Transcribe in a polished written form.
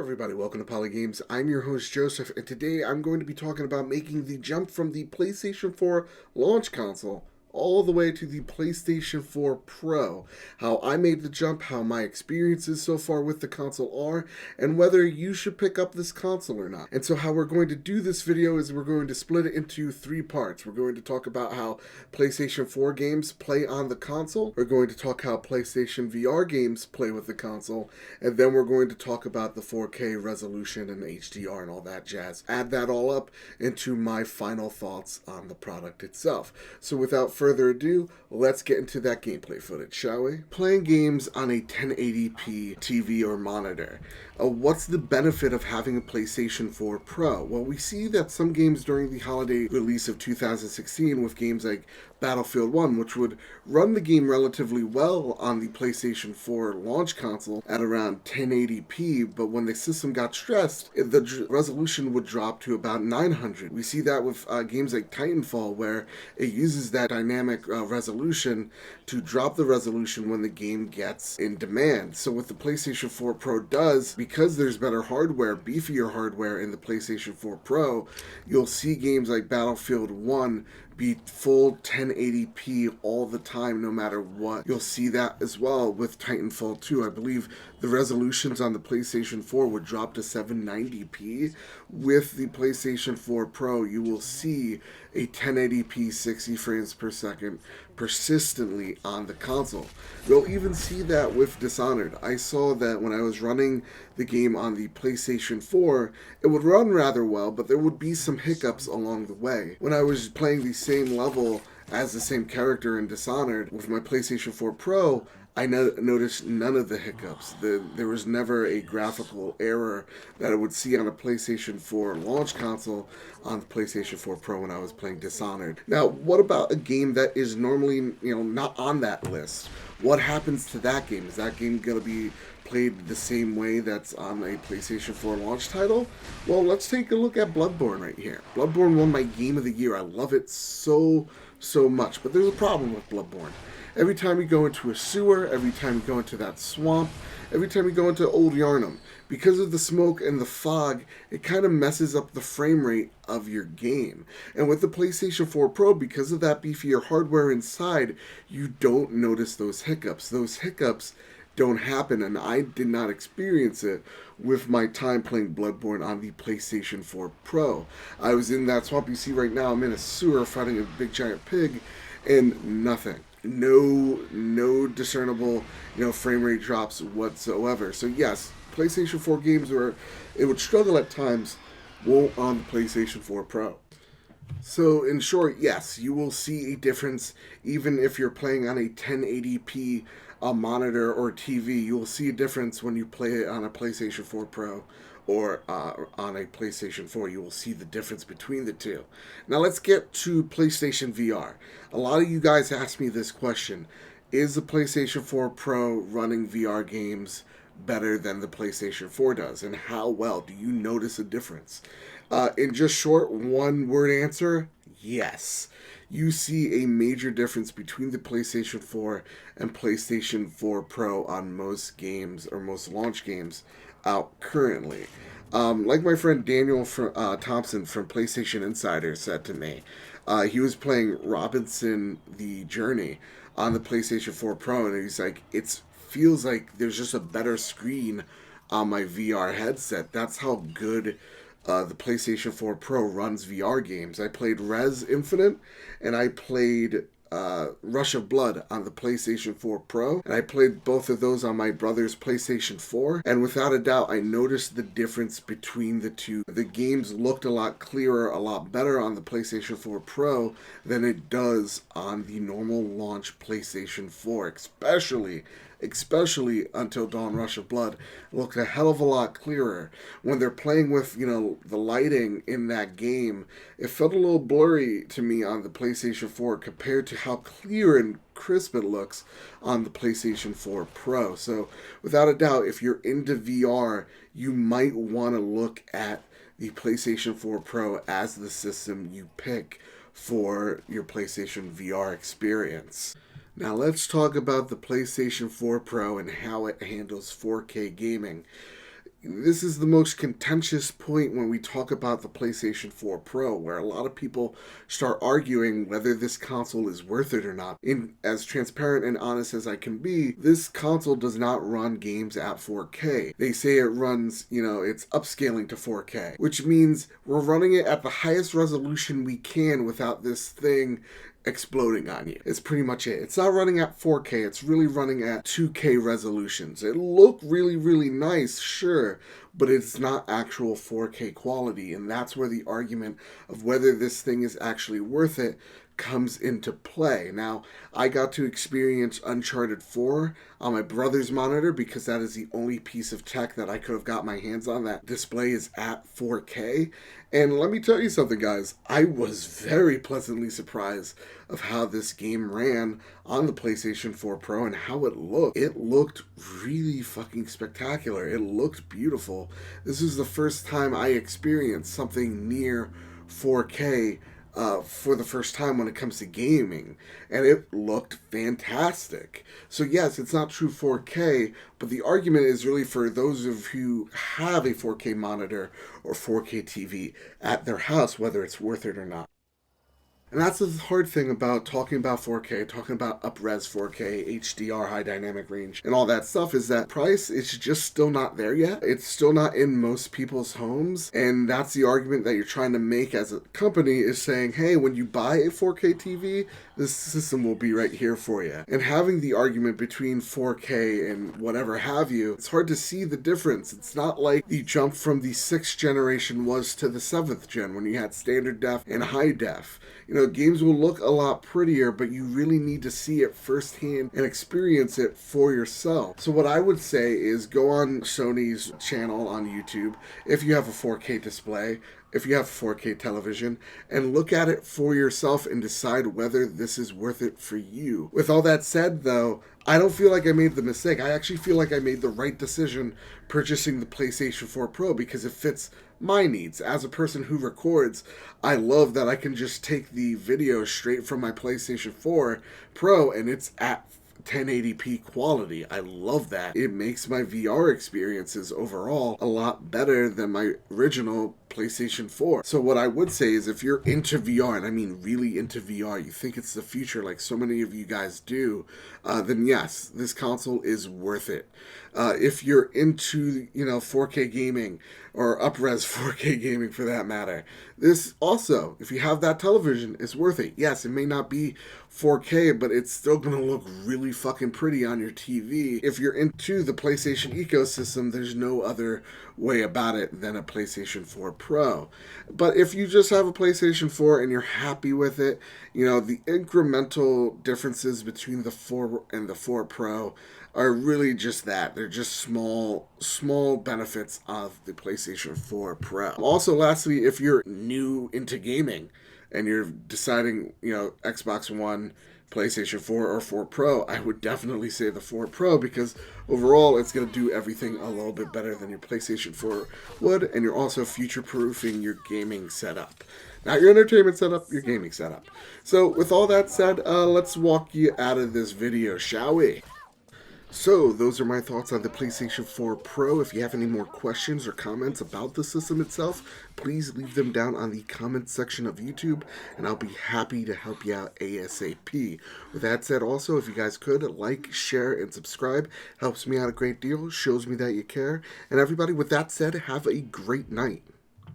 everybody, welcome to Poli Games. I'm your host Joseph, and today I'm going to be talking about making the jump from the PlayStation 4 launch console all the way to the PlayStation 4 Pro. How I made the jump, how my experiences so far with the console are, and whether you should pick up this console or not. And so how we're going to do this video is we're going to split it into three parts. We're going to talk about how PlayStation 4 games play on the console. We're going to talk how PlayStation VR games play with the console. And then we're going to talk about the 4K resolution and HDR and all that jazz. Add that all up into my final thoughts on the product itself. So without further ado, let's get into that gameplay footage, shall we? Playing games on a 1080p TV or monitor. What's the benefit of having a PlayStation 4 Pro? Well, we see that some games during the holiday release of 2016 with games like Battlefield 1, which would run the game relatively well on the PlayStation 4 launch console at around 1080p, but when the system got stressed, the resolution would drop to about 900. We see that with games like Titanfall, where it uses that dynamic resolution to drop the resolution when the game gets in demand. So what the PlayStation 4 Pro does, because there's better hardware, beefier hardware in the PlayStation 4 Pro, you'll see games like Battlefield 1 be full 1080p all the time, no matter what. You'll see that as well with Titanfall 2. I believe the resolutions on the PlayStation 4 would drop to 790p. With the PlayStation 4 Pro, you will see a 1080p 60 frames per second persistently on the console. You'll even see that with Dishonored. I saw that when I was running the game on the PlayStation 4, it would run rather well, but there would be some hiccups along the way. When I was playing the same level as the same character in Dishonored with my PlayStation 4 Pro, I noticed none of the hiccups. There was never a graphical error that I would see on a PlayStation 4 launch console on the PlayStation 4 Pro when I was playing Dishonored. Now, what about a game that is normally, not on that list? What happens to that game? Is that game going to be played the same way that's on a PlayStation 4 launch title? Well, let's take a look at Bloodborne right here. Bloodborne won my Game of the Year. I love it so much, but there's a problem with Bloodborne. Every time you go into a sewer, every time you go into that swamp, every time you go into Old Yarnum, because of the smoke and the fog, it kind of messes up the frame rate of your game. And with the PlayStation 4 Pro, because of that beefier hardware inside, you don't notice those hiccups. Those hiccups don't happen, and I did not experience it with my time playing Bloodborne on the PlayStation 4 Pro. I was in that swamp. You see right now, I'm in a sewer fighting a big giant pig, and nothing. No discernible, frame rate drops whatsoever. So yes, PlayStation 4 games where it would struggle at times won't on the PlayStation 4 Pro. So in short, yes, you will see a difference even if you're playing on a 1080p monitor or TV. You will see a difference when you play it on a PlayStation 4 Pro or on a PlayStation 4. You will see the difference between the two. Now let's get to PlayStation VR. A lot of you guys ask me this question: is the PlayStation 4 Pro running VR games better than the PlayStation 4 does? And how well do you notice a difference? In just short, one word answer: yes. You see a major difference between the PlayStation 4 and PlayStation 4 Pro on most games, or most launch games out currently. Like my friend Daniel Thompson from PlayStation Insider said to me, he was playing Robinson the Journey on the PlayStation 4 Pro, and he's like, it feels like there's just a better screen on my VR headset. That's how good the PlayStation 4 Pro runs VR games. I played Res Infinite, and I played Rush of Blood on the PlayStation 4 Pro, and I played both of those on my brother's PlayStation 4, and without a doubt, I noticed the difference between the two. The games looked a lot clearer, a lot better on the PlayStation 4 Pro than it does on the normal launch PlayStation 4, especially Until Dawn Rush of Blood looked a hell of a lot clearer. When they're playing with, the lighting in that game, it felt a little blurry to me on the PlayStation 4 compared to how clear and crisp it looks on the PlayStation 4 Pro. So without a doubt, if you're into VR, you might want to look at the PlayStation 4 Pro as the system you pick for your PlayStation VR experience. Now let's talk about the PlayStation 4 Pro and how it handles 4K gaming. this is the most contentious point when we talk about the PlayStation 4 Pro, where a lot of people start arguing whether this console is worth it or not. In as transparent and honest as I can be, this console does not run games at 4K. They say it runs, it's upscaling to 4K, which means we're running it at the highest resolution we can without this thing exploding on you. It's pretty much it. It's not running at 4K, it's really running at 2K resolutions. It'll look really, really nice, sure, but it's not actual 4K quality, and that's where the argument of whether this thing is actually worth it comes into play. Now, I got to experience Uncharted 4 on my brother's monitor because that is the only piece of tech that I could have got my hands on that display is at 4K. And let me tell you something, guys. I was very pleasantly surprised of how this game ran on the PlayStation 4 Pro and how it looked. It looked really fucking spectacular. It looked beautiful. This is the first time I experienced something near 4K for the first time when it comes to gaming, and it looked fantastic. So yes, it's not true 4K, but the argument is really for those of you who have a 4K monitor or 4K TV at their house, whether it's worth it or not. And that's the hard thing about talking about 4K, talking about up-res 4K, HDR, high dynamic range, and all that stuff is that price is just still not there yet. It's still not in most people's homes, and that's the argument that you're trying to make as a company is saying, hey, when you buy a 4K TV, this system will be right here for you. And having the argument between 4K and whatever have you, it's hard to see the difference. It's not like the jump from the 6th generation was to the 7th gen when you had standard def and high def. Games will look a lot prettier, but you really need to see it firsthand and experience it for yourself. So what I would say is go on Sony's channel on YouTube if you have a 4K display, if you have a 4K television, and look at it for yourself and decide whether this is worth it for you. With all that said, though, I don't feel like I made the mistake. I actually feel like I made the right decision purchasing the PlayStation 4 Pro because it fits my needs. As a person who records, I love that I can just take the video straight from my PlayStation 4 Pro and it's at 1080p quality. I love that. It makes my VR experiences overall a lot better than my original PlayStation 4. So what I would say is if you're into VR, and I mean really into VR, you think it's the future like so many of you guys do, then yes, this console is worth it. If you're into, 4K gaming or up-res 4K gaming for that matter, this also, if you have that television, it's worth it. Yes, it may not be 4K, but it's still going to look really fucking pretty on your TV. If you're into the PlayStation ecosystem, there's no other way about it than a PlayStation 4 Pro. But if you just have a PlayStation 4 and you're happy with it, the incremental differences between the 4 and the 4 Pro are really just that. They're just small benefits of the PlayStation 4 Pro. Also, lastly, if you're new into gaming and you're deciding, Xbox One, PlayStation 4 or 4 Pro, I would definitely say the 4 Pro because overall it's going to do everything a little bit better than your PlayStation 4 would, and you're also future-proofing your gaming setup. Not your entertainment setup, your gaming setup. So with all that said, let's walk you out of this video, shall we? So, those are my thoughts on the PlayStation 4 Pro. If you have any more questions or comments about the system itself, please leave them down on the comments section of YouTube, and I'll be happy to help you out ASAP. With that said, also, if you guys could, like, share, and subscribe. Helps me out a great deal, shows me that you care. And everybody, with that said, have a great night.